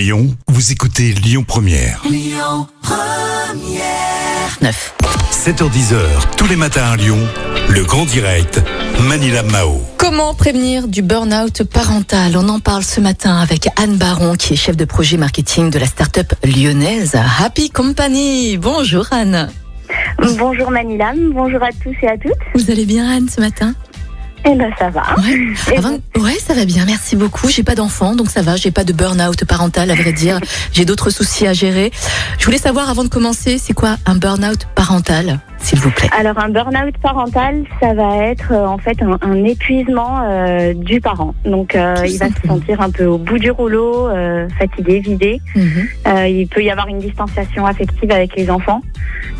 Lyon, vous écoutez Lyon Première. 9. 7h10, tous les matins à Lyon, le grand direct, Manila Mao. Comment prévenir du burn-out parental? On en parle ce matin avec Anne Baron, qui est chef de projet marketing de la start-up lyonnaise Happy Company. Bonjour Anne. Bonjour Manila, bonjour à tous et à toutes. Vous allez bien Anne ce matin? Eh ben ça va. Ouais, ça va bien, merci beaucoup. J'ai pas d'enfant, donc ça va, j'ai pas de burn-out parental à vrai dire. J'ai d'autres soucis à gérer. Je voulais savoir avant de commencer, c'est quoi un burn-out parental, s'il vous plaît? Alors un burn-out parental, ça va être en fait un épuisement du parent. Donc il va se sentir un peu au bout du rouleau, fatigué, vidé. Il peut y avoir une distanciation affective avec les enfants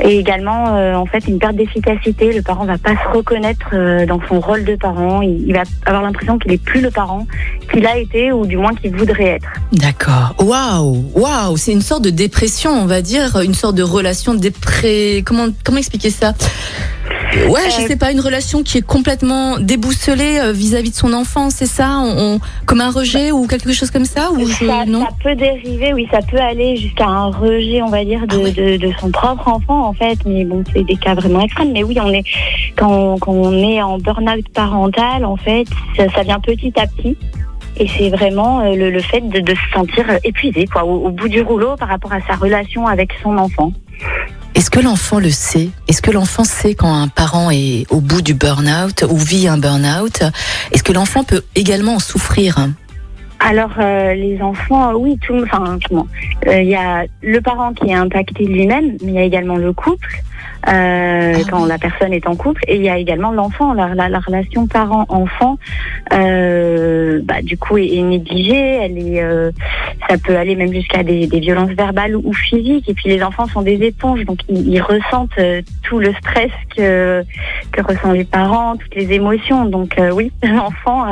et également en fait une perte d'efficacité. Le parent va pas se reconnaître dans son rôle de parent. Il va avoir l'impression qu'il est plus le parent qu'il a été ou du moins qu'il voudrait être. D'accord. Waouh, c'est une sorte de dépression, on va dire, une sorte de relation comment expliquer ça? Ouais, je sais pas, une relation qui est complètement déboussolée vis-à-vis de son enfant, c'est ça? Comme un rejet ou quelque chose comme ça? Non, ça peut dériver, oui, ça peut aller jusqu'à un rejet, on va dire, de son propre enfant, en fait. Mais bon, c'est des cas vraiment extrêmes. Mais oui, quand on est en burn-out parental, en fait, ça vient petit à petit. Et c'est vraiment le fait de se sentir épuisé, quoi, au bout du rouleau par rapport à sa relation avec son enfant. Est-ce que l'enfant le sait? Est-ce que l'enfant sait quand un parent est au bout du burn-out ou vit un burn-out? Est-ce que l'enfant peut également en souffrir? Alors les enfants, oui, il y a le parent qui est impacté lui-même, mais il y a également le couple quand la personne est en couple, et il y a également l'enfant. La relation parent-enfant, du coup, est négligée. Ça peut aller même jusqu'à des violences verbales ou physiques. Et puis les enfants sont des éponges, donc ils ressentent tout le stress que ressentent les parents, toutes les émotions. Donc oui, l'enfant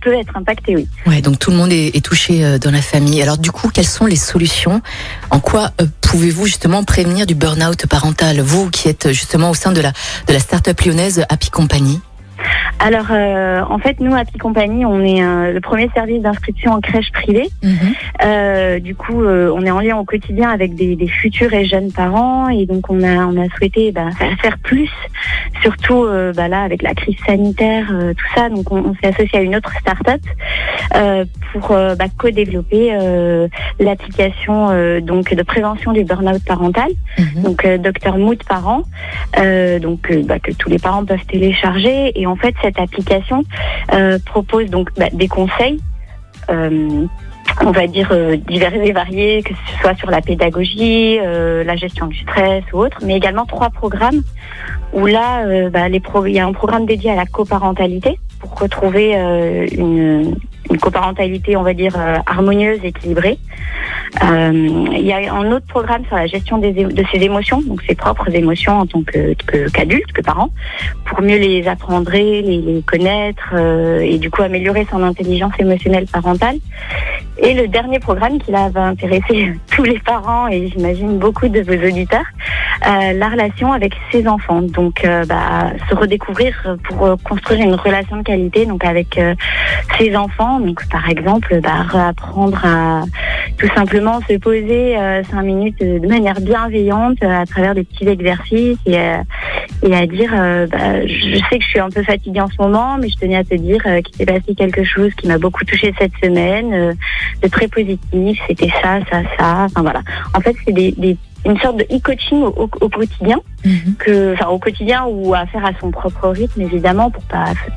peut être impacté, oui. Ouais, donc tout le monde est touché dans la famille. Alors du coup, quelles sont les solutions? En quoi pouvez-vous justement prévenir du burn-out parental, vous qui êtes justement au sein de la start-up lyonnaise Happy Company? Alors, en fait, nous, Happy Company, on est le premier service d'inscription en crèche privée. Du coup, on est en lien au quotidien avec des futurs et jeunes parents, et donc on a souhaité faire plus, surtout là avec la crise sanitaire, tout ça. Donc, on s'est associé à une autre start-up pour co-développer l'application donc de prévention du burn-out parental. Donc, Dr Mood Parent, que tous les parents peuvent télécharger. Et en fait, cette application propose donc des conseils, on va dire divers et variés, que ce soit sur la pédagogie, la gestion du stress ou autre, mais également 3 programmes où là, il y a un programme dédié à la coparentalité pour retrouver une coparentalité, on va dire, harmonieuse, équilibrée. Il y a un autre programme sur la gestion de ses émotions, donc ses propres émotions en tant qu'adulte, que parent, pour mieux les apprendre, les connaître et du coup améliorer son intelligence émotionnelle parentale. Et le dernier programme qui là va intéresser tous les parents et j'imagine beaucoup de vos auditeurs, la relation avec ses enfants. Donc se redécouvrir pour construire une relation de qualité donc avec ses enfants. Donc par exemple, réapprendre à tout simplement se poser 5 minutes de manière bienveillante à travers des petits exercices et à dire je sais que je suis un peu fatiguée en ce moment, mais je tenais à te dire qu'il s'est passé quelque chose qui m'a beaucoup touchée cette semaine, de très positif, c'était ça. Enfin voilà. En fait, c'est une sorte de e-coaching au quotidien, au quotidien ou à faire à son propre rythme évidemment,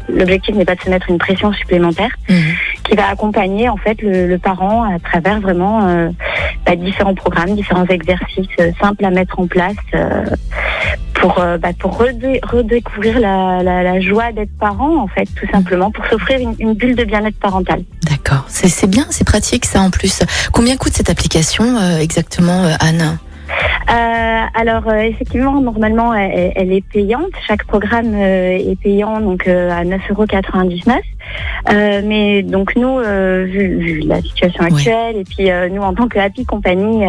l'objectif n'est pas de se mettre une pression supplémentaire, qui va accompagner en fait le parent à travers vraiment différents programmes, différents exercices simples à mettre en place pour redécouvrir la joie d'être parent en fait, tout simplement, pour s'offrir une bulle de bien-être parental. D'accord, c'est bien, c'est pratique ça en plus. Combien coûte cette application exactement, Anne? Alors effectivement, normalement, elle est payante. Chaque programme est payant, donc à 9,99 €. Mais donc nous, vu la situation actuelle, et puis nous en tant que Happy Company,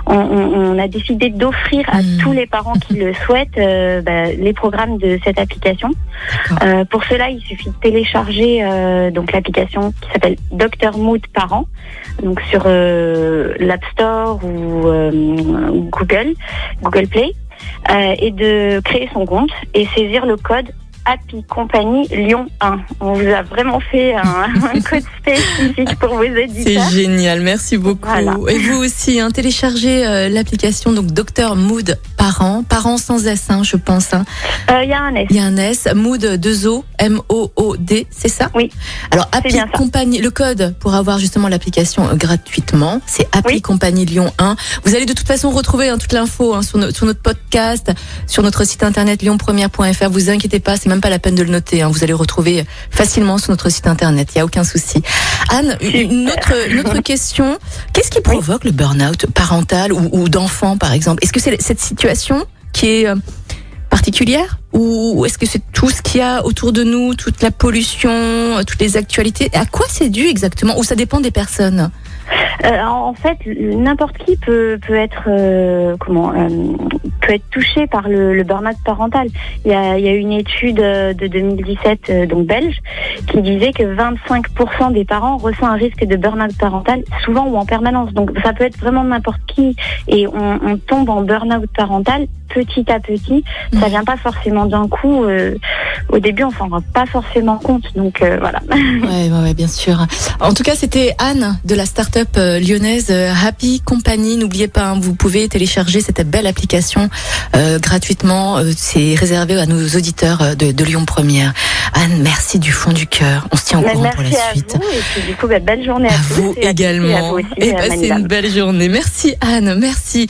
on a décidé d'offrir à tous les parents qui le souhaitent les programmes de cette application. Pour cela, il suffit de télécharger donc l'application qui s'appelle Dr Mood Parent, donc sur l'App Store ou Google Play, et de créer son compte et saisir le code Happy Company Lyon 1. On vous a vraiment fait un code spécifique pour vos auditeurs. C'est génial, merci beaucoup. Voilà. Et vous aussi, téléchargez l'application donc Dr Mood Parent sans S, je pense. Il y a un S. Il y a un S, Mood 2O, M-O-O-D, c'est ça? Oui. Alors Happy Company, le code pour avoir justement l'application gratuitement, c'est Happy Company Lyon 1. Vous allez de toute façon retrouver toute l'info sur notre podcast, sur notre site internet lyonpremière.fr. Vous inquiétez pas, c'est même pas la peine de le noter. Vous allez le retrouver facilement sur notre site internet. Il y a aucun souci. Anne, une autre question. Qu'est-ce qui provoque le burn-out parental ou d'enfant, par exemple? Est-ce que c'est cette situation qui est particulière, ou est-ce que c'est tout ce qu'il y a autour de nous, toute la pollution, toutes les actualités? À quoi c'est dû exactement? Ou ça dépend des personnes? En fait, n'importe qui peut être touché par le burn-out parental. Il y a une étude de 2017 donc belge qui disait que 25% des parents ressentent un risque de burn-out parental souvent ou en permanence. Donc ça peut être vraiment n'importe qui, et on tombe en burn-out parental petit à petit. Ça vient pas forcément d'un coup. Au début, on s'en rend pas forcément compte. Donc voilà. Ouais, bien sûr. En tout cas, c'était Anne de la start-up lyonnaise Happy Company. N'oubliez pas, vous pouvez télécharger cette belle application gratuitement. C'est réservé à nos auditeurs de Lyon Première. Anne, merci du fond du cœur. On se tient au courant pour la suite. Merci à vous, et puis du coup, belle journée à tous. Vous également. Et passez une belle journée. Merci Anne, merci.